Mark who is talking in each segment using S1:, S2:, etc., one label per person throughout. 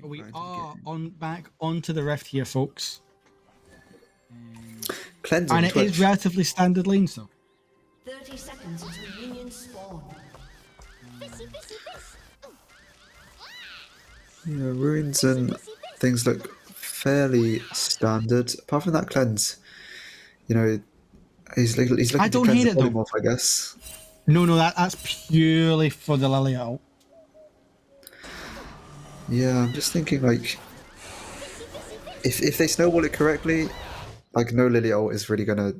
S1: We are back onto the rift here, folks.
S2: Cleansing
S1: and it
S2: Twitch.
S1: is relatively standard lane, so.
S3: 30 seconds until minions spawn.
S2: Yeah, ruins and things look fairly standard. Apart from that cleanse, you know, he's looking
S1: I
S2: to
S1: don't
S2: cleanse
S1: hate
S2: the
S1: it though.
S2: polymorph, I guess.
S1: No, that's purely for the Lily ult.
S2: Yeah, I'm just thinking like, if they snowball it correctly, like no Lily ult is really gonna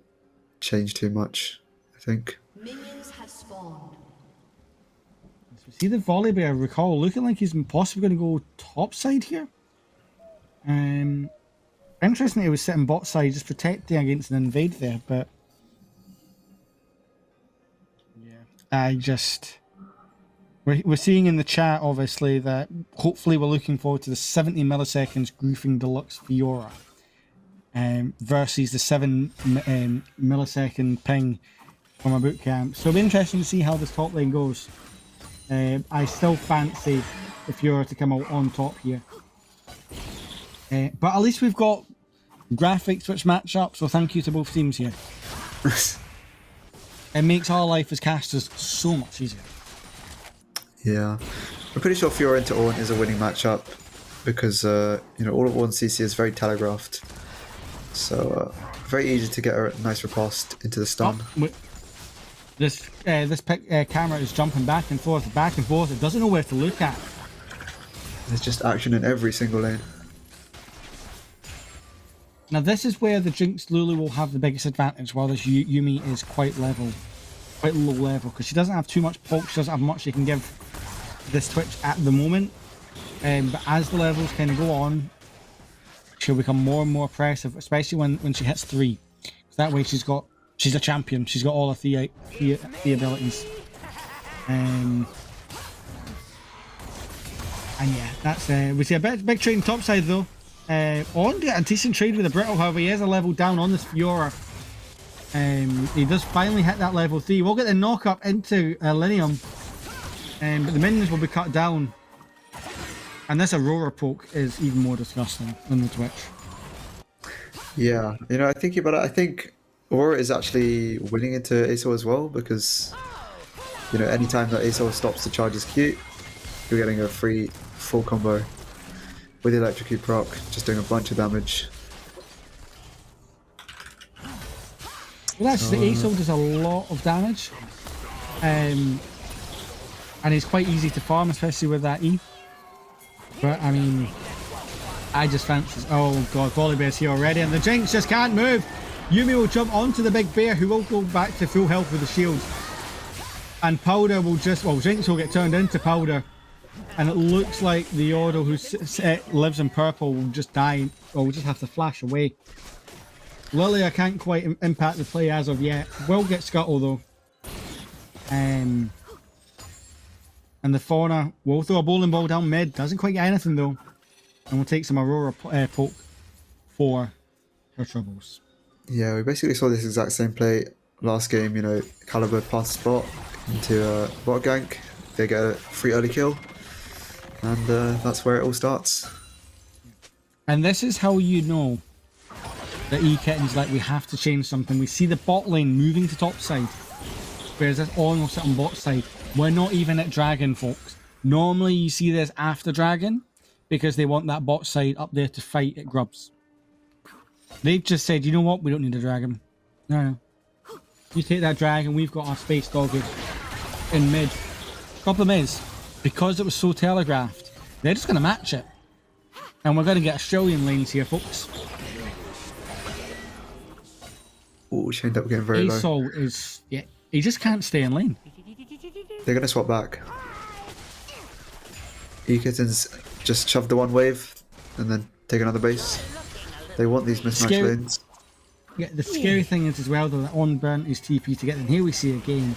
S2: change too much, I think.
S3: Minions have spawned.
S1: See the volley bear, recall, looking like he's possibly going to go top side here. Interesting he was sitting bot side, just protecting against an invade there, but yeah, we're seeing in the chat obviously that hopefully we're looking forward to the 70 milliseconds Griefing Deluxe Fiora versus the 7 millisecond ping from a boot camp. So it'll be interesting to see how this top lane goes. I still fancy the Fiora to come out on top here. But at least we've got graphics which match up, so thank you to both teams here. It makes our life as casters so much easier.
S2: Yeah, I'm pretty sure Fiora into Ornn is a winning matchup because you know, all of Ornn CC is very telegraphed, so very easy to get a nice riposte into the stun.
S1: Oh, this camera is jumping back and forth. It doesn't know where to look at.
S2: There's just action in every single lane.
S1: Now this is where the Jinx Lulu will have the biggest advantage, while this Yumi is quite low level, because she doesn't have too much poke, she doesn't have much she can give this Twitch at the moment. But as the levels kind of go on, she'll become more and more oppressive, especially when she hits 3. That way she's a champion, she's got all of the abilities. And yeah, that's we see a big trade in top side though. On get a decent trade with the Brittle, however he is a level down on this Fiora. He does finally hit that level 3. We'll get the knock up into Linium, but the minions will be cut down. And this Aurora poke is even more disgusting than the Twitch.
S2: Yeah, you know, I think about it, I think Aurora is actually winning into ASO as well, because you know, anytime that ASO stops to charge his Q, you're getting a free full combo with the electrocute proc, just doing a bunch of damage.
S1: Well, that's the ASO does a lot of damage, and it's quite easy to farm, especially with that E. But I mean, I just fancy. Oh god, Volley Bear's here already, and the Jinx just can't move. Yumi will jump onto the big bear, who will go back to full health with the shield, and Powder will Jinx will get turned into Powder. And it looks like the Auto who lives in purple will just die, or will just have to flash away. Lilia can't quite impact the play as of yet. Will get Scuttle though. And the Fauna will throw a bowling ball down mid. Doesn't quite get anything though. And we'll take some Aurora poke for her troubles.
S2: Yeah, we basically saw this exact same play last game. You know, Caliber pass spot into a bot gank. They get a free early kill. And that's where it all starts.
S1: And this is how you know that E-Kittens, like, we have to change something. We see the bot lane moving to top side, whereas it's almost on bot side. We're not even at Dragon, folks. Normally you see this after Dragon, because they want that bot side up there to fight at Grubs. They've just said, you know what, we don't need a Dragon. No. You take that Dragon, we've got our Space Dog in mid. Problem is, because it was so telegraphed, they're just going to match it. And we're going to get Australian lanes here, folks.
S2: Oh, she ended up getting very low.
S1: ASOL is... yeah, he just can't stay in lane.
S2: They're going to swap back. E-Kittens just shove the one wave and then take another base. They want these mismatched lanes.
S1: Yeah, the scary thing is as well though, that On burnt his TP to get in. Here we see again,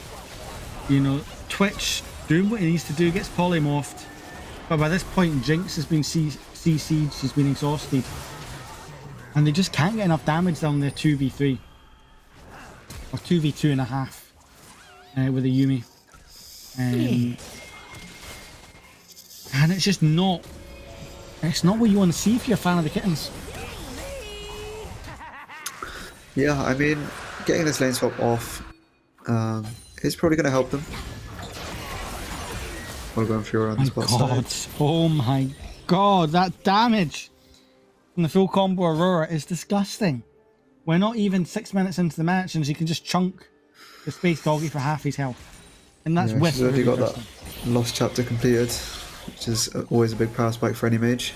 S1: you know, Twitch doing what he needs to do, gets polymorphed, but by this point Jinx has been CC'd, she's been exhausted, and they just can't get enough damage down there 2v3 or 2v2.5 with a Yumi, and it's just not It's not what you want to see if you're a fan of the Kittens.
S2: Yeah, I mean, getting this lane swap off is probably going to help them. We're going Fiora on this bot side.
S1: Oh my god, that damage from the full combo Aurora is disgusting. We're not even 6 minutes into the match and she can just chunk the Space Doggy for half his health. And that's
S2: Yeah,
S1: with
S2: she's already got that lost chapter completed, which is always a big power spike for any mage.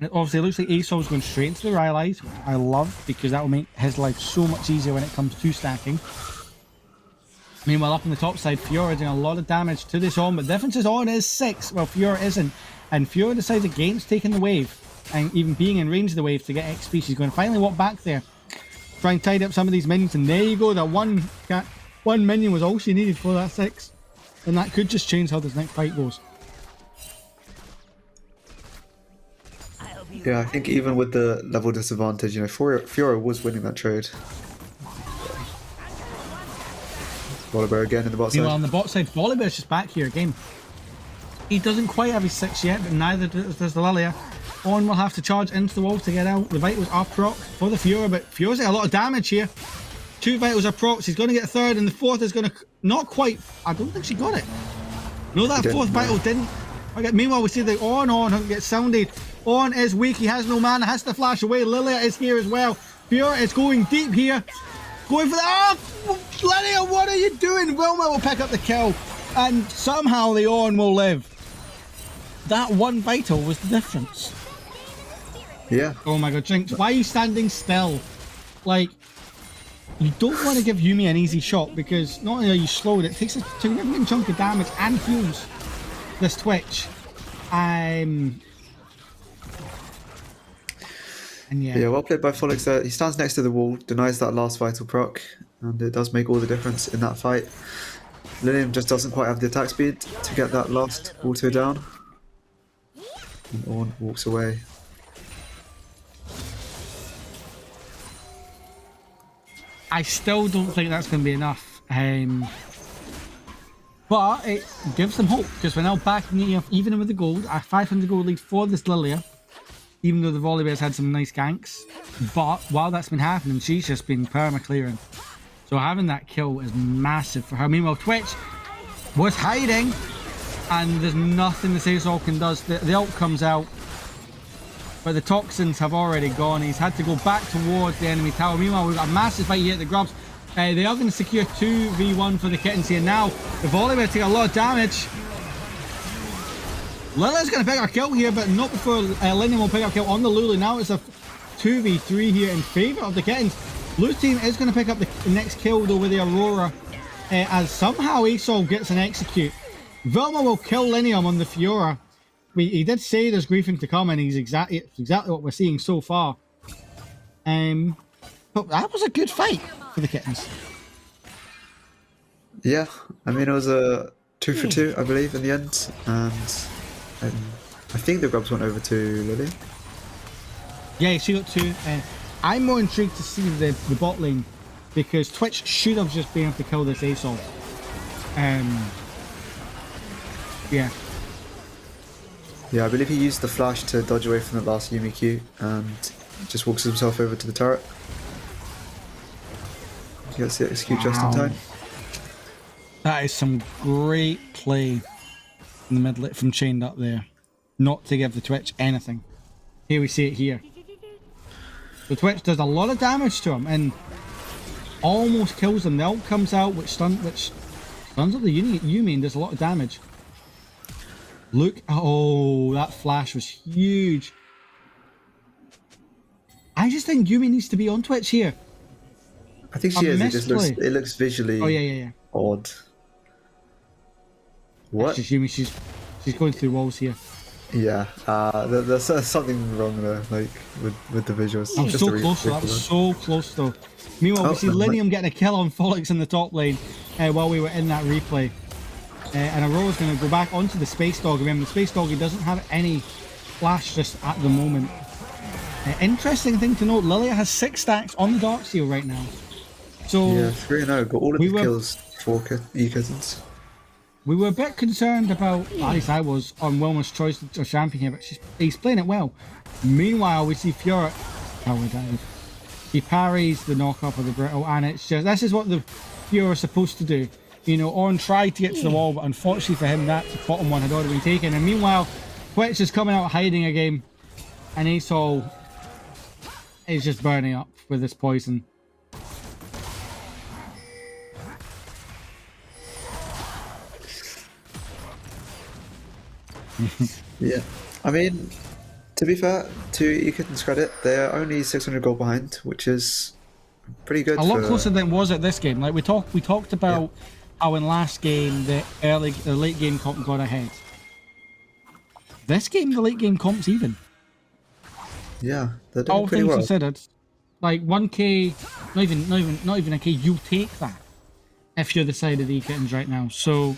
S1: It obviously looks like Asol's going straight into the Rylai's, which I love because that will make his life so much easier when it comes to stacking. Meanwhile, up on the top side, Fiora doing a lot of damage to this On, but the difference is On is 6, while Fiora isn't. And Fiora decides against taking the wave and even being in range of the wave to get XP. She's going to finally walk back there, try and tidy up some of these minions, and there you go. That one minion was all she needed for that 6. And that could just change how this next fight goes.
S2: Yeah, I think even with the level disadvantage, you know, Fiora was winning that trade. Volibear again in the bot side.
S1: Meanwhile, on the bot side, Volibear's just back here again. He doesn't quite have his 6 yet, but neither does the Lilia. On will have to charge into the wall to get out. The Vitals are proc for the Fiora, but Fiora's got a lot of damage here. 2 Vitals are procs. He's going to get a 3rd, and the 4th is going to not quite. I don't think she got it. No, that 4th Vital didn't. Okay, meanwhile, we see the On gets sounded. On is weak. He has no mana. Has to flash away. Lilia is here as well. Fiora is going deep here. Going for the... Oh! Lilia, what are you doing? Wilma will pick up the kill. And somehow the On will live. That 1 Vital was the difference.
S2: Yeah.
S1: Oh my god, Jinx, why are you standing still? Like, you don't want to give Yuumi an easy shot because not only are you slowed, it takes a significant chunk of damage and heals this Twitch. And
S2: yeah, well played by Folix there. He stands next to the wall, denies that last Vital proc, and it does make all the difference in that fight. Lilium just doesn't quite have the attack speed to get that last auto down. And On walks away.
S1: I still don't think that's going to be enough. But it gives them hope because we're now back in the even with the gold. A 500 gold lead for this Lilia. Even though the Volibear's had some nice ganks. But while that's been happening, she's just been perma-clearing. So having that kill is massive for her. Meanwhile, Twitch was hiding. And there's nothing the Azul can does. The ult comes out. But the toxins have already gone. He's had to go back towards the enemy tower. Meanwhile, we've got a massive fight here at the Grubs. They are going to secure 2v1 for the Kittens here. Now, the Volibear take a lot of damage. Lilia's going to pick our kill here, but not before Linium will pick our kill on the Lulu. Now it's a 2v3 here in favour of the Kittens. Blue team is going to pick up the next kill though with the Aurora, as somehow Asol gets an execute. Vilma will kill Linium on the Fiora. He did say there's griefing to come, and he's exactly what we're seeing so far. But that was a good fight for the Kittens.
S2: Yeah, I mean it was a 2 for 2, I believe, in the end, and I think the Grubs went over to Lily.
S1: Yeah, she got 2. I'm more intrigued to see the bot lane because Twitch should have just been able to kill this Asol. Yeah.
S2: Yeah, I believe he used the flash to dodge away from the last Yuumi Q and just walks himself over to the turret. He gets the execute just in time.
S1: That is some great play in the mid from Chained up there. Not to give the Twitch anything. Here we see it here. The Twitch does a lot of damage to him and almost kills him. The ult comes out which stuns up the Yuumi and does a lot of damage. Look, oh, that flash was huge. I just think Yuumi needs to be on Twitch here.
S2: I think she is. It looks visually odd. What?
S1: It's just Yuumi, she's going through walls here.
S2: Yeah, there's something wrong there, like with the visuals.
S1: That was so close though. That was so close though. Meanwhile, we see Linium getting a kill on Folix in the top lane while we were in that replay. And Aurora's going to go back onto the Space Dog. Remember, the Space Dog, he doesn't have any flash just at the moment. Interesting thing to note, Lilia has 6 stacks on the Darksteel right now. So
S2: yeah, 3-0, got all of the kills for E-Kittens.
S1: We were a bit concerned about, at least I was, on Wilma's choice of champion here, but he's playing it well. Meanwhile, we see Fiora power dive. He parries the knock-up of the Brittle, and it's just, this is what the Fiora is supposed to do. You know, Ornn tried to get to the wall, but unfortunately for him, that bottom one had already been taken. And meanwhile, Twitch is coming out hiding again, and Asol is just burning up with this poison.
S2: Yeah, I mean, to be fair, to E-Kittens' credit, they're only 600 gold behind, which is pretty good.
S1: A lot closer than it was at this game. Like we talked about how in last game the late game comp got ahead. This game, the late game comp's even.
S2: Yeah, they're doing
S1: All
S2: pretty
S1: things
S2: well.
S1: considered, like 1k, not even a k, you'll take that if you're the side of the E-Kittens right now. So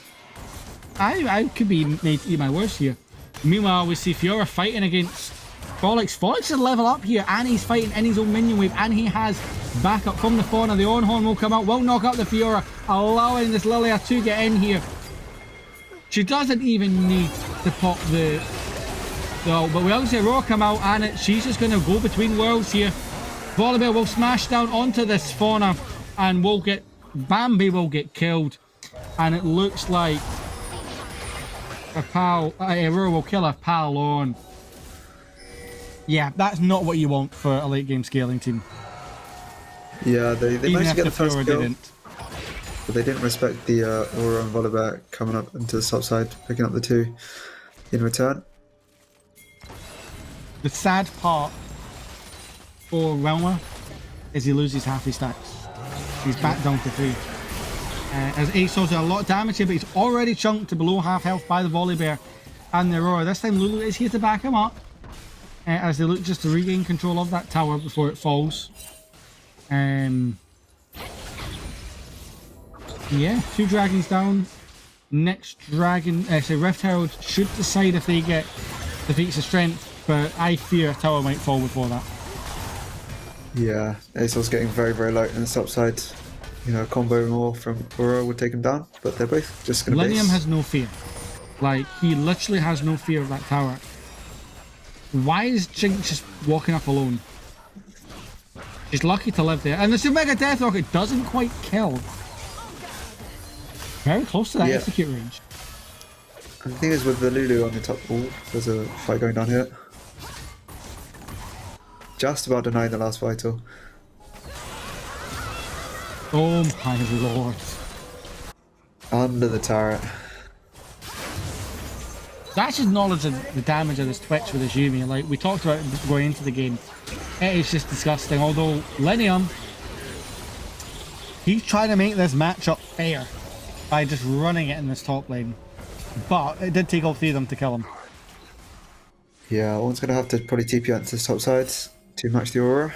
S1: I could be made to eat my words here. Meanwhile, we see Fiora fighting against Folix. Folix is level up here, and he's fighting in his own minion wave, and he has backup from the fauna. The Ornn will come out, will knock out the Fiora, allowing this Lilia to get in here. She doesn't even need to pop the but we also see Aurora come out, and she's just going to go between worlds here. Volibear will smash down onto this fauna, and Bambi will get killed, and it looks like Aurora will kill a pal on. Yeah, that's not what you want for a late game scaling team.
S2: Yeah, they managed to get the first
S1: Fiora
S2: kill,
S1: didn't.
S2: but they didn't respect the Aurora and Volibear coming up into the top side, picking up the 2 in return.
S1: The sad part for Realmer is he loses half his stacks. He's back down to 3. As Asos a lot of damage here, but he's already chunked to below half health by the Volibear and the Aurora. This time Lulu is here to back him up as they look just to regain control of that tower before it falls. Yeah, 2 dragons down. Next dragon, Rift Herald should decide if they get the feats of strength, but I fear a tower might fall before that.
S2: Yeah, Asol's getting very, very low in the top side. You know, a combo more from Aurora would take him down, but they're both just going to base.
S1: Linium has no fear. Like, he literally has no fear of that tower. Why is Jinx just walking up alone? She's lucky to live there. And the Mega Death Rocket doesn't quite kill. Very close to that execute range.
S2: And the thing is, with the Lulu on the top wall, there's a fight going down here. Just about denying the last vital.
S1: Oh my lord.
S2: Under the turret.
S1: That's just knowledge of the damage of this Twitch with his Yumi. Like, we talked about it going into the game. It is just disgusting. Although, Linium, he's trying to make this matchup fair by just running it in this top lane. But it did take all 3 of them to kill him.
S2: Yeah, one's going to have to probably TP out to the top side to match the Aurora.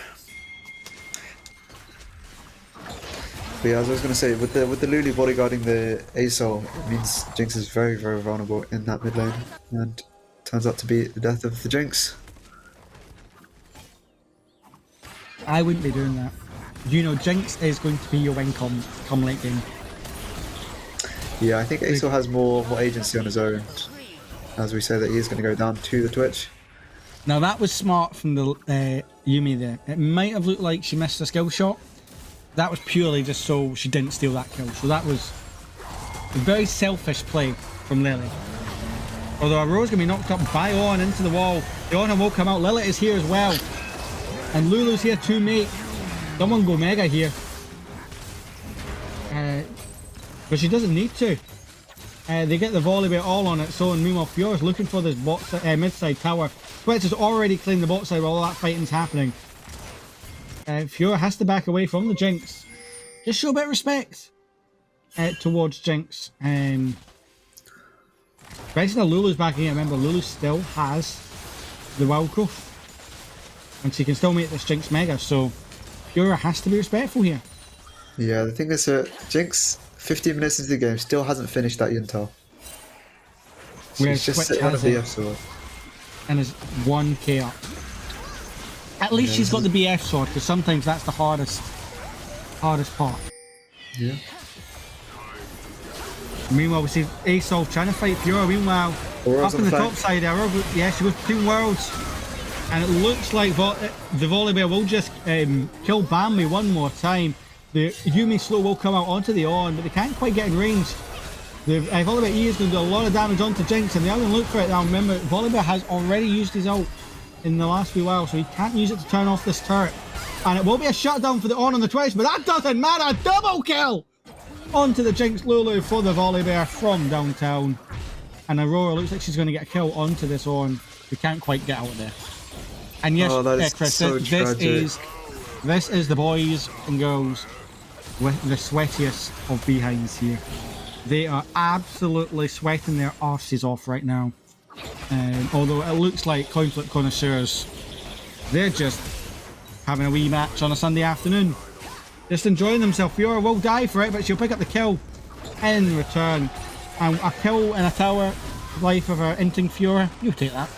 S2: But yeah, as I was going to say, with the Lulu bodyguarding the Asol, it means Jinx is very, very vulnerable in that mid lane, and turns out to be the death of the Jinx.
S1: I wouldn't be doing that. You know, Jinx is going to be your win come late game.
S2: Yeah, I think Asol has more agency on his own, as we say that he is going to go down to the Twitch.
S1: Now that was smart from the Yumi there. It might have looked like she missed a skill shot. That was purely just so she didn't steal that kill. So that was a very selfish play from Lily. Although Aurora's going to be knocked up by Ornn into the wall. The Ornn will come out. Lily is here as well. And Lulu's here to make someone go mega here. But she doesn't need to. They get the Volibear all on its own. Meanwhile, Fiora's looking for this mid-side tower. Twitch has already claimed the bot side while all that fighting's happening. Fiora has to back away from the Jinx. Just show a bit of respect towards Jinx. Especially now Lulu's backing it. Remember, Lulu still has the wild growth. And she can still make this Jinx mega, so Fiora has to be respectful here.
S2: Yeah, the thing is that Jinx, 15 minutes into the game, still hasn't finished that Yuntal. She's just sitting on a BF sword.
S1: And is 1k up. At least she's got the BF sword, because sometimes that's the hardest part.
S2: Yeah.
S1: Meanwhile, we see Aesol trying to fight Fiora. Meanwhile,
S2: Aurora's
S1: up
S2: on
S1: in the
S2: the
S1: top
S2: flank.
S1: side, Aurora, yeah, she goes between worlds. And it looks like the Volibear will just kill Bambi one more time. The Yumi slow will come out onto the On, but they can't quite get in range. The Volibear E is going to do a lot of damage onto Jinx, and they're going to look for it. Now remember, Volibear has already used his ult in the last few while, so he can't use it to turn off this turret. And it will be a shutdown for the On the Twitch, but that doesn't matter. Double kill onto the Jinx Lulu for the Volibear from downtown. And Aurora looks like she's going to get a kill onto this On. We can't quite get out of there. And yes,
S2: That is
S1: Chris,
S2: so
S1: this is the boys and girls with the sweatiest of behinds here. They are absolutely sweating their arses off right now. Although it looks like Coinflip Connoisseurs, they're just having a wee match on a Sunday afternoon. Just enjoying themselves. Fiora will die for it, but she'll pick up the kill in return. And a kill in a tower life of our inting Fiora, you take that.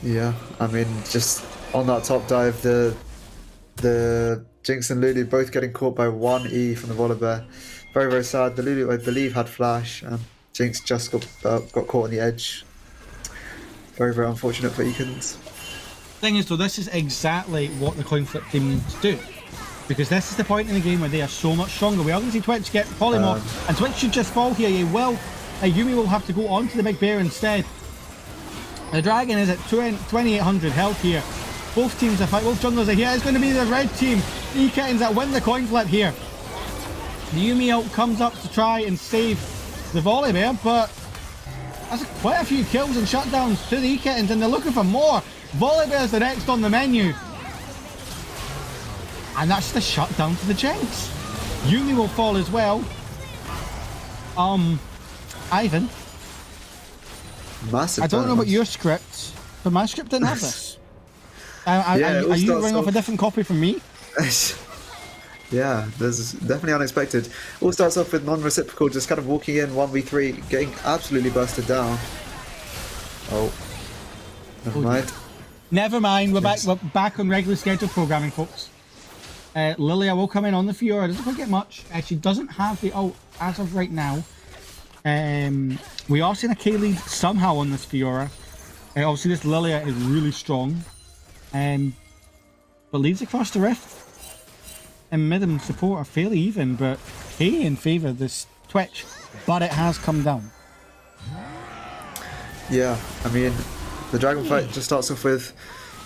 S2: Yeah, I mean, just on that top dive, the Jinx and Lulu both getting caught by one E from the Volibear. Very, very sad. The Lulu, I believe, had flash, and Jinx just got caught on the edge. Very, very unfortunate for E-Kittens.
S1: Thing is though, this is exactly what the Coinflip team needs to do. Because this is the point in the game where they are so much stronger. We are going to see Twitch get polymorph, and Twitch should just fall here. Yumi will have to go on to the big bear instead. The dragon is at 2800 health here. Both teams are fighting, both junglers are here. It's going to be the red team, E-Kittens, that win the coin flip here. The Yumi ult comes up to try and save the Volibear, but that's quite a few kills and shutdowns to the E-Kittens, and they're looking for more. Volibear's the next on the menu. And that's the shutdown to the Jinx. Yumi will fall as well. Ivan.
S2: Massive.
S1: I don't know about
S2: damage.
S1: your script, but my script didn't have this. Are you
S2: starts
S1: running off a
S2: off-
S1: different copy from me?
S2: Yeah, this is definitely unexpected. All starts off with non-reciprocal, just kind of walking in 1v3, getting absolutely busted down. Oh, never mind.
S1: Never mind, we're back on regular scheduled programming, folks. Lilia will come in on the Fiora. Doesn't quite get much. She doesn't have the ult as of right now. We are seeing a K lead somehow on this Fiora. Obviously, this Lilia is really strong. But leads across the rift. And mid and support are fairly even, but K in favour of this Twitch. But it has come down.
S2: Yeah, I mean, the dragon fight just starts off with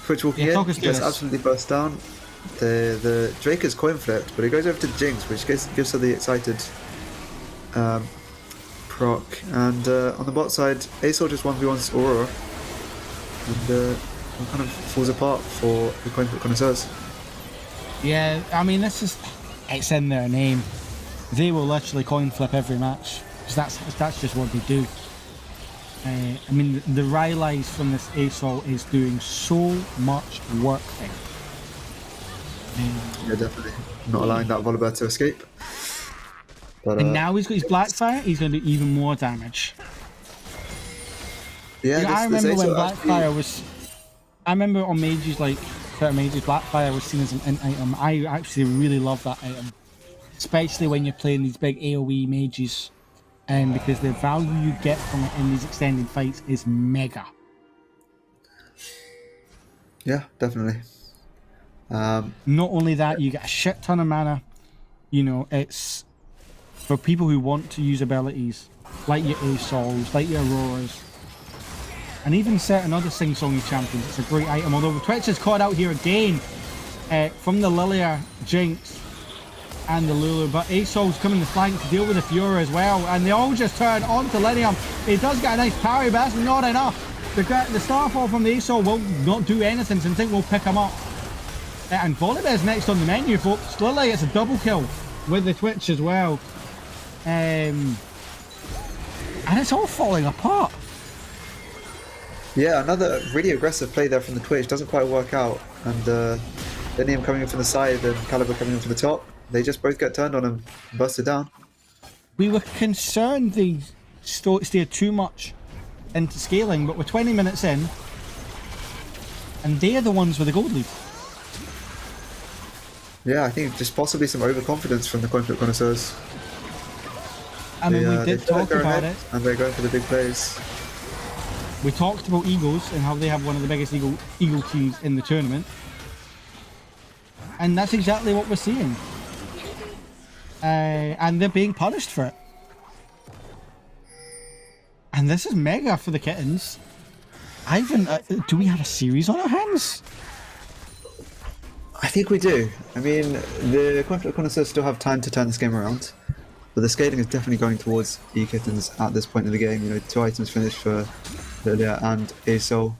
S2: Twitch walking in, gets absolutely burst down. The Drake is coin flipped, but it goes over to Jinx, which gives her the excited proc. And on the bot side, Aesol just 1v1s Aurora, and it kind of falls apart for the Coinflip Connoisseurs.
S1: Yeah, I mean, it's in their name. They will literally coin flip every match, because that's just what they do. I mean, the Rylai's from this Aesol is doing so much work there.
S2: Yeah, definitely. Not allowing that Volibear to escape. But,
S1: and now he's got his Blackfire, he's going to do even more damage.
S2: Yeah,
S1: I remember when
S2: Aesol
S1: Blackfire was... I remember on mages, like, certain mages, Blackfire was seen as an int item. I actually really love that item. Especially when you're playing these big AoE mages. Because the value you get from it in these extended fights is mega.
S2: Yeah, definitely.
S1: Not only that, you get a shit ton of mana. You know, it's for people who want to use abilities like your Aesols, like your Auroras, and even certain other sing-songy champions. It's a great item. Although Twitch is caught out here again from the Lilia, Jinx, and the Lulu, but Aesol's coming to flank to deal with the Fiora as well, and they all just turn onto Linium. He does get a nice parry, but that's not enough. The Starfall from the Aesol will not do anything, so I think we'll pick him up. And Volibear's next on the menu, folks. Lily gets a double kill with the Twitch as well. And it's all falling apart.
S2: Yeah, another really aggressive play there from the Twitch. Doesn't quite work out. And Linium coming in from the side and Caliber coming in from the top. They just both get turned on and busted down.
S1: We were concerned they steered too much into scaling, but we're 20 minutes in. And they're the ones with the gold lead.
S2: Yeah, I think just possibly some overconfidence from the Coinflip Connoisseurs.
S1: I mean, we did
S2: feel like
S1: talk
S2: they're
S1: about
S2: ahead,
S1: it.
S2: and they're going for the big plays.
S1: We talked about Eagles and how they have one of the biggest eagle queues in the tournament. And that's exactly what we're seeing. And they're being punished for it. And this is mega for the Kittens. Ivan, do we have a series on our hands?
S2: I think we do. I mean, the Coinflip Connoisseurs still have time to turn this game around, but the scaling is definitely going towards E-Kittens at this point in the game. You know, 2 items finished for Lilia and Asol.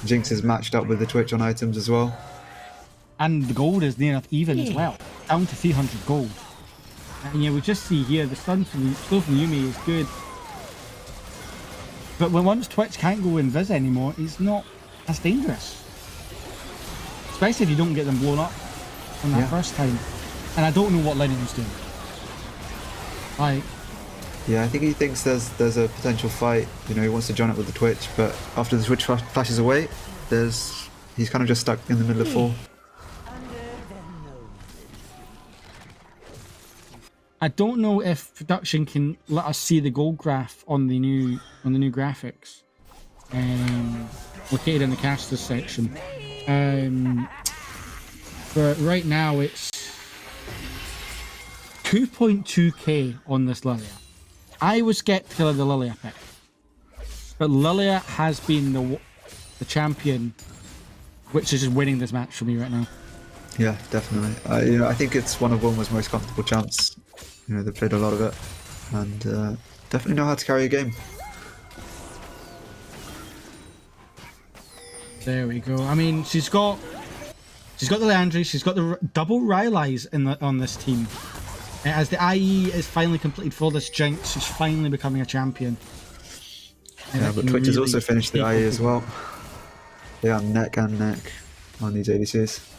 S2: Jinx is matched up with the Twitch on items as well.
S1: And the gold is near enough even as well. Down to 300 gold. And yeah, we just see here the stun from Yumi is good. But when once Twitch can't go invis anymore, it's not as dangerous. Especially if you don't get them blown up on that first time. And I don't know what Linian's doing. Like,
S2: yeah, I think he thinks there's a potential fight. You know, he wants to join up with the Twitch, but after the Twitch flashes away, he's kind of just stuck in the middle of 4.
S1: I don't know if production can let us see the gold graph on the new graphics, located in the casters section. But right now it's 2.2k on this Lilia. I was skeptical of the Lilia pick, but Lilia has been the champion, which is just winning this match for me right now.
S2: Yeah, definitely. You know, I think it's one of Wilma's most comfortable champs. You know, they've played a lot of it, and definitely know how to carry a game.
S1: There we go. I mean, she's got the Leandri, she's got the double Rylai's on this team. As the IE is finally completed for this Jinx, she's finally becoming a champion.
S2: Yeah, but Twitch has also finished the IE as well. They are neck and neck on these ADCs.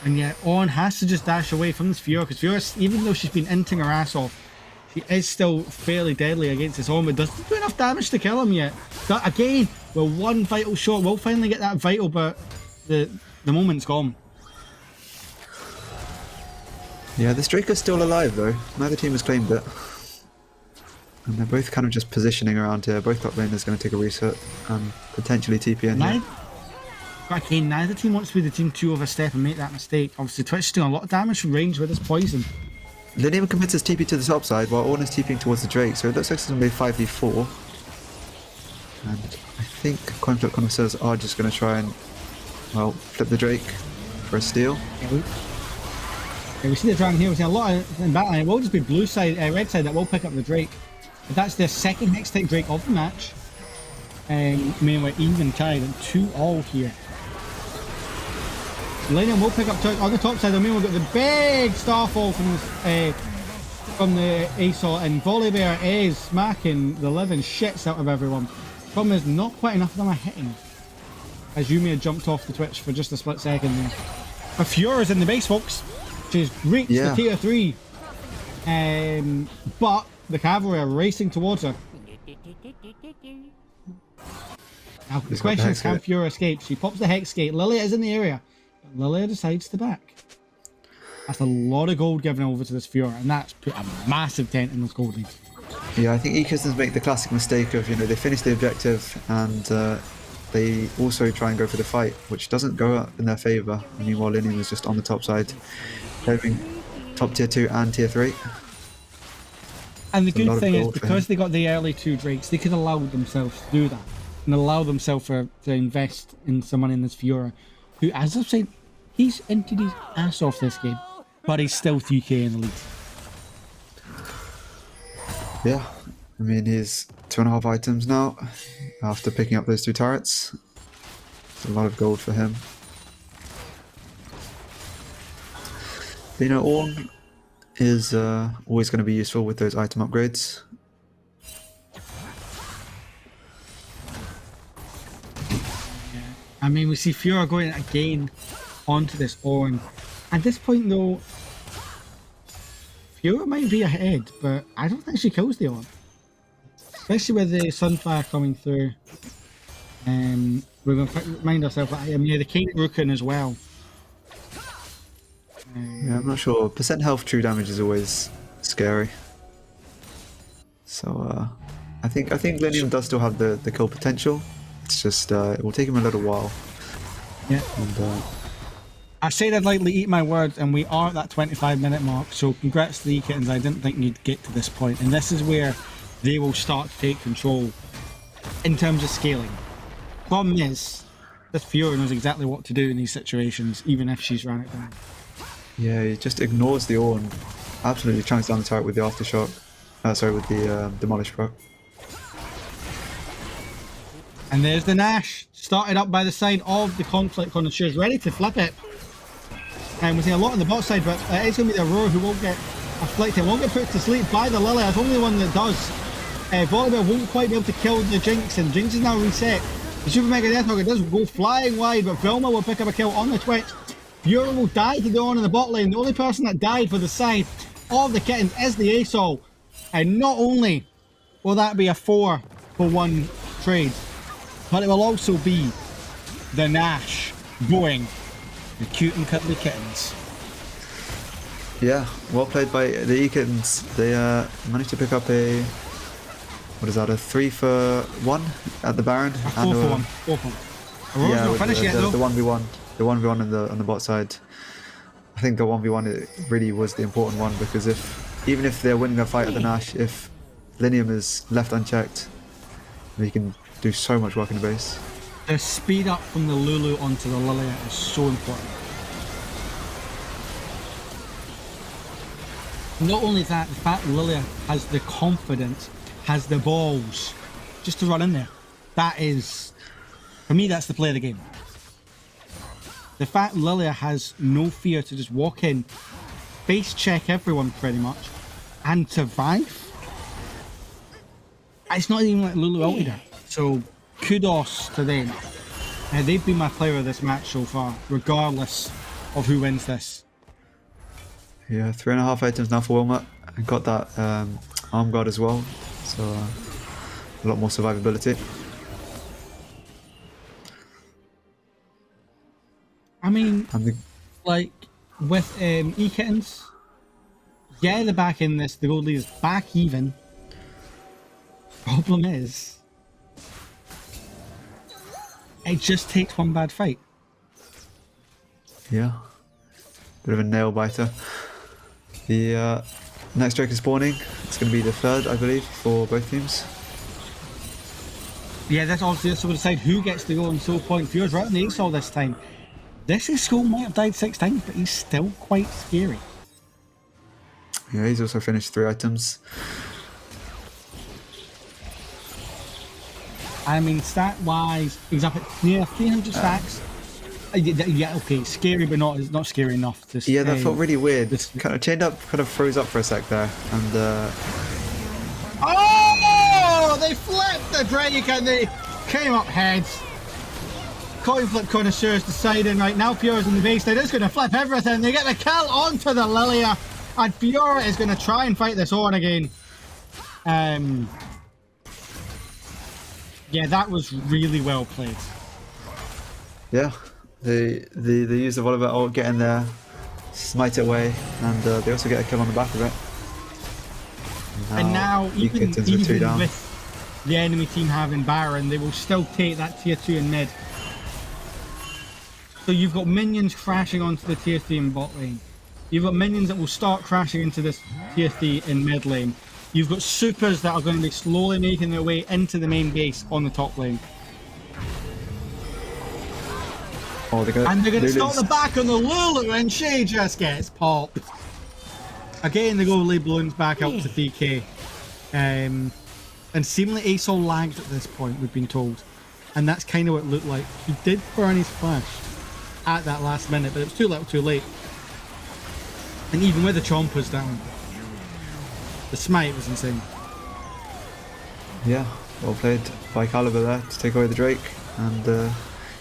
S1: And yet, On has to just dash away from this Fiora, because Fiora, even though she's been inting her ass off, she is still fairly deadly against this On, but doesn't do enough damage to kill him yet. But again, we're one vital shot. We'll finally get that vital, but the moment's gone.
S2: Yeah, the Drake is still alive though. Neither team has claimed it. And they're both kind of just positioning around here. Both top laners going to take a reset and potentially TP in here.
S1: But again, neither team wants to be the team to overstep and make that mistake. Obviously, Twitch is doing a lot of damage from range with this poison.
S2: Linium commits his TP to the top side while Ornn is TPing towards the Drake, so it looks like it's going to be 5v4. And I think Coinflip Connoisseurs are just going to try and, well, flip the Drake for a steal.
S1: Yeah, we see the dragon here, we see a lot in battle, and it will just be red side that will pick up the Drake. But that's their second Hextech Drake of the match. Meaning we're even tied at 2-all here. Linium will pick up on the top side. I mean, we've got the big starfall from the Asol, and Volibear is smacking the living shits out of everyone. Problem is, not quite enough of them are hitting. As Yumi had jumped off the Twitch for just a split second there. But Fiora's in the base, folks. She's reached the tier 3. But the cavalry are racing towards her. Now, the question is, can Fiora escape? She pops the Hex Gate. Lilia is in the area. But Lilia decides to back. That's a lot of gold given over to this Fiora, and that's put a massive dent in those gold leads.
S2: Yeah, I think E-Kittens make the classic mistake of, you know, they finish the objective and they also try and go for the fight, which doesn't go up in their favour. Meanwhile, Linium is just on the top side, having top tier 2 and tier 3.
S1: And the good thing is, because they got the early 2 Drakes, they could allow themselves to do that. And allow themselves to invest in someone in this Fiora, who, as I've said, he's emptied his ass off this game, but he's still 3k in the lead.
S2: Yeah, I mean, he's 2.5 items now after picking up those 2 turrets. It's a lot of gold for him. But, you know, Ornn is always going to be useful with those item upgrades.
S1: I mean, we see Fiora going again onto this Ornn. At this point, though, Fiora might be ahead, but I don't think she kills the Ornn. Especially with the Sunfire coming through. We're going to remind ourselves that yeah, the King Rookin as well.
S2: Yeah, I'm not sure. Percent health true damage is always scary. So I think Linium does still have the kill potential. It's just it will take him a little while.
S1: Yeah.
S2: And,
S1: I said I'd lightly eat my words, and we are at that 25-minute mark. So congrats to the E-Kittens. I didn't think you'd get to this point, and this is where they will start to take control in terms of scaling. Problem is, this Fiora knows exactly what to do in these situations, even if she's ran it down.
S2: yeah, he just ignores the ore and absolutely chunks down the turret with the aftershock. Sorry, with the demolish proc.
S1: And there's the Nash, started up by the side of the Connuisseurs, ready to flip it. And we're seeing a lot on the bot side, but it's going to be the Aurora who won't get afflicted, won't get put to sleep by the Lily. It's only the one that does. Volleyball won't quite be able to kill the Jinx, and Jinx is now reset. The Super Mega Death Hog does go flying wide, but Vilma will pick up a kill on the Twitch. Fiora will die to go on in the bot lane. The only person that died for the side of the Kittens is the ASOL. And not only will that be a 4-for-1 trade, but it will also be the Nash going the cute and cuddly Kittens.
S2: Yeah, well played by the E-Kittens. They managed to pick up a, what is that, a 3-for-1 at the Baron?
S1: A 4-for-1. 4-for-1. Aurora's
S2: Yeah,
S1: not
S2: with
S1: finished yet
S2: the
S1: though.
S2: 1v1. The 1v1 on the bot side. I think the 1v1 it really was the important one, because even if they're winning a fight at the Nash, if Linium is left unchecked, he can do so much work in the base.
S1: The speed up from the Lulu onto the Lilia is so important. Not only that, the fact Lilia has the confidence, has the balls, just to run in there. That is, for me, that's the play of the game. The fact Lilia has no fear to just walk in, face check everyone pretty much, and survive. It's not even like Lulu ulted her. So kudos to them. They've been my player of this match so far, regardless of who wins this.
S2: Yeah, 3.5 items now for Wilmot. And got that arm guard as well, so a lot more survivability.
S1: I mean,
S2: And
S1: like with E-Kittens, yeah, they're back in this. The gold lead is back even. Problem is, it just takes one bad fight.
S2: yeah, bit of a nail biter. The next Drake is spawning. It's going to be the third, I believe, for both teams.
S1: Yeah, that's obviously this will decide who gets to go on Soul Point. Fiora's right on the ASOL this time. This is Skull might have died 6 times, but he's still quite scary.
S2: Yeah, he's also finished 3 items.
S1: I mean, stat-wise, he's up at near 300 stacks. Yeah, okay, scary, but not scary enough to.
S2: Yeah, that felt really weird.
S1: This
S2: Kind of chained up, kind of froze up for a sec there, and
S1: oh, they flipped the Drake and they came up heads. Coinflip Connoisseurs deciding right now Fiora's in the base. They're just going to flip everything. They get the kill onto the Lilia, and Fiora is going to try and fight this on again. Yeah, that was really well played.
S2: yeah, they use the Volibear ult, get in there, smite it away, and they also get a kill on the back of it.
S1: And now, even
S2: E-Kittens with 2 down.
S1: with the enemy team having Baron, they will still take that tier 2 in mid. So you've got minions crashing onto the tier 3 in bot lane. You've got minions that will start crashing into this tier 3 in mid lane. You've got supers that are going to be slowly making their way into the main base on the top lane.
S2: Oh, they're
S1: And they're going to
S2: Lulu's-
S1: start the back on the Lulu, and she just gets popped. Again, the goal lead balloons back up to 3k. And seemingly ASOL lagged at this point, we've been told. And that's kind of what it looked like. He did burn his flash at that last minute, but it was too little too late. And even with the Chompers down, the smite was insane.
S2: Yeah, well played by Caliber there to take away the Drake, and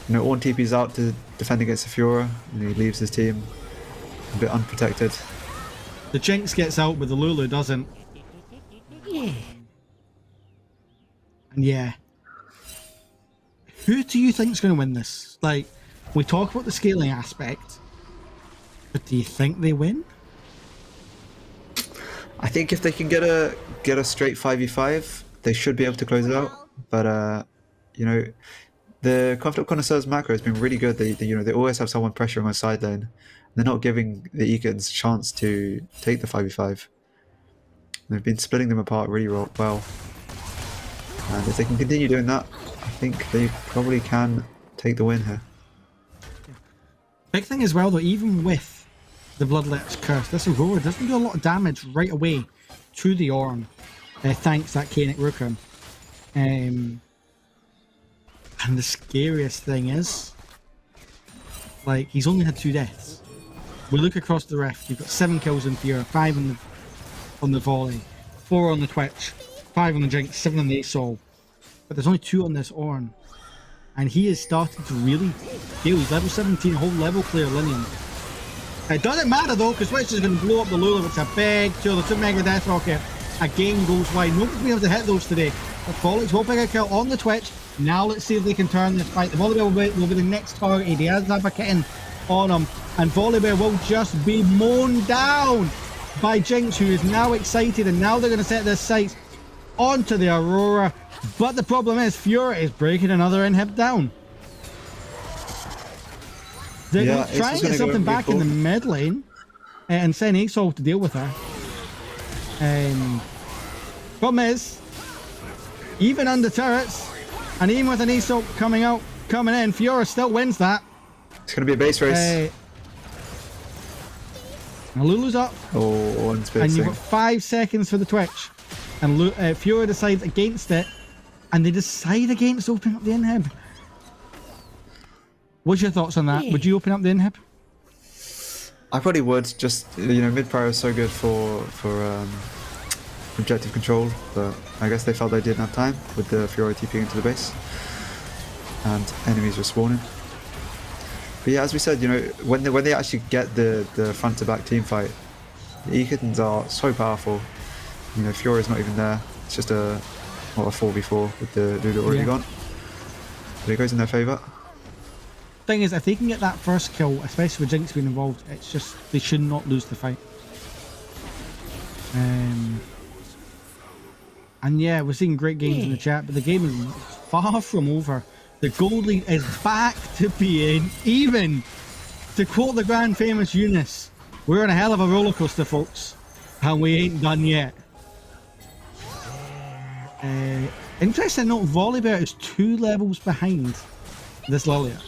S2: you know, Ornn TP's out to defend against the Fiora, and he leaves his team a bit unprotected.
S1: The Jinx gets out, but the Lulu doesn't. And yeah, Who do you think is going to win this? Like, we talk about the scaling aspect, but do you think they win?
S2: I think if they can get a straight 5v5, they should be able to close it out. But you know, the Coinflip Connoisseurs macro has been really good. They always have someone pressuring on side lane. They're not giving the E-Kittens a chance to take the 5v5. They've been splitting them apart really well. And if they can continue doing that, I think they probably can take the win here.
S1: Big thing as well though, even with the Bloodlet's curse, this Aurora doesn't do a lot of damage right away to the Ornn, thanks that Kaenic Rookham. And the scariest thing is, like, he's only had 2 deaths. We look across the rift, you've got 7 kills in Fiora, 5 on the volley, 4 on the Twitch, 5 on the Jinx, 7 on the Assault. But there's only 2 on this Ornn. And he is starting to really deal. He's level 17, whole level clear Linian. It doesn't matter though, because Twitch is going to blow up the Lula, which is a big 2 Mega Death Rocket. Again goes wide. Nobody's been able to hit those today. But Folix will pick a kill on the Twitch. Now let's see if they can turn this fight. The Volibear will be the next target. He has to have a kitten on him. And Volibear will just be mown down by Jinx, who is now excited. And now they're going to set their sights onto the Aurora. But the problem is, Fiora is breaking another inhib down. They're going to try and get something back in the mid lane and send Asol to deal with her. Problem is, even under turrets, and even with an Asol coming in, Fiora still wins that.
S2: It's going to be a base race.
S1: Lulu's up.
S2: Oh, one's big.
S1: And you've got 5 seconds for the Twitch. And Fiora decides against it. And they decide against opening up the inhib. What's your thoughts on that? Would you open up the inhib?
S2: I probably would. Just, mid prior is so good for objective control, but I guess they felt they didn't have time with the Fiora TPing into the base, and enemies were spawning. But yeah, as we said, when they actually get the front to back team fight, the E-Kittens are so powerful. Fiora's not even there. It's just a 4v4 with the Lulu already gone. But it goes in their favour.
S1: Thing is, if they can get that first kill, especially with Jinx being involved, it's just they should not lose the fight. And yeah, we're seeing great games in the chat, but the game is far from over. The gold lead is back to being even. To quote the grand famous Eunice, we're on a hell of a roller coaster, folks, and we ain't done yet. Interesting note, Volibear is 2 levels behind this Lilia.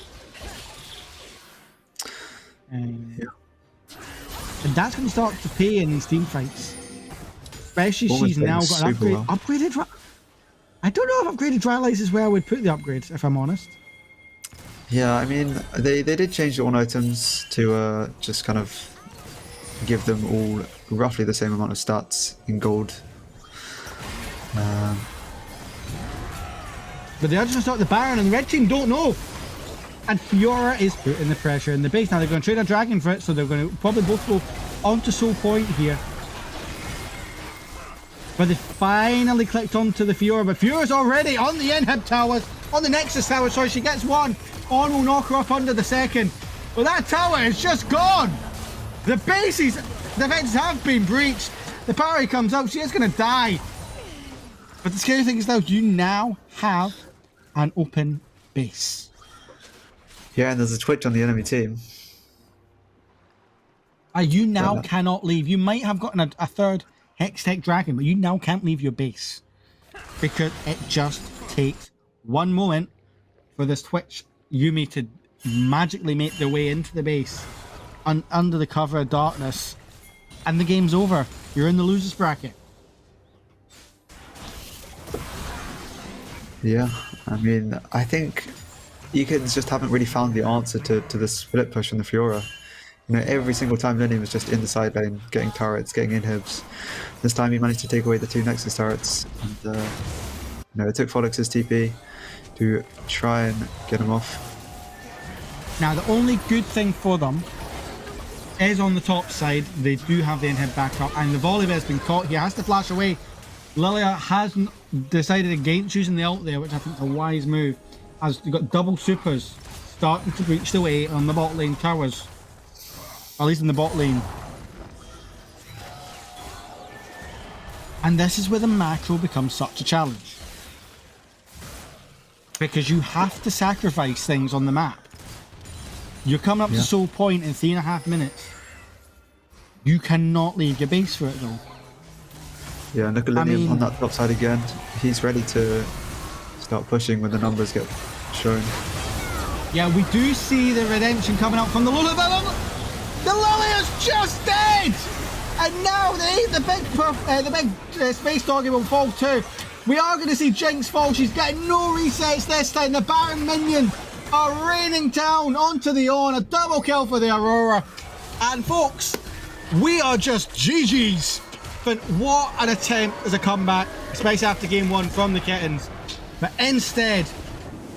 S1: And that's going to start to pay in these team fights. Especially she's now got an upgrade. Upgraded. I don't know if upgraded dry lights is where I would put the upgrades, if I'm honest.
S2: Yeah, I mean, they did change the Ornn items to just kind of give them all roughly the same amount of stats in gold.
S1: But they are just going to start the Baron, and the red team don't know. And Fiora is putting the pressure in the base. Now they're going to trade a dragon for it, so they're going to probably both go onto Soul Point here. But they finally clicked onto the Fiora, but Fiora's already on the inhib towers, on the Nexus tower, sorry, she gets one. Ornn will knock her up under the second. But that tower is just gone. The bases, the defenses have been breached. The parry comes out, she is going to die. But the scary thing is though, you now have an open base.
S2: Yeah, and there's a Twitch on the enemy team.
S1: You now cannot leave. You might have gotten a third Hextech Dragon, but you now can't leave your base. Because it just takes one moment for this Twitch Yuumi to magically make their way into the base under the cover of darkness. And the game's over. You're in the losers bracket.
S2: Yeah, I mean, I think E-Kittens just haven't really found the answer to the split push on the Fiora. Every single time Linian was just in the side lane, getting turrets, getting inhibs. This time he managed to take away the 2 Nexus turrets. And, it took Folix's TP to try and get him off.
S1: Now, the only good thing for them is on the top side, they do have the inhib back up, and the Volibear has been caught. He has to flash away. Lilia has decided against using the ult there, which I think is a wise move. as you got double supers starting to breach the way on the bot lane towers. At least in the bot lane. And this is where the macro becomes such a challenge. Because you have to sacrifice things on the map. You're coming up to Soul Point in 3.5 minutes. You cannot leave your base for it though.
S2: Yeah, and look at Linium on that top side again. He's ready to start pushing when the numbers get shown.
S1: Yeah, we do see the redemption coming out from the Lily. The Lily is just dead! And now the big space doggy will fall too. We are going to see Jinx fall. She's getting no resets this time. The Baron minion are raining down onto the Ornn. A double kill for the Aurora. And folks, we are just GG's. But what an attempt as a comeback, especially after game 1 from the Kittens. But instead,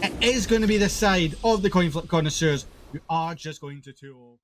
S1: it is going to be the side of the Coinflip Connoisseurs who are just going to 2-0.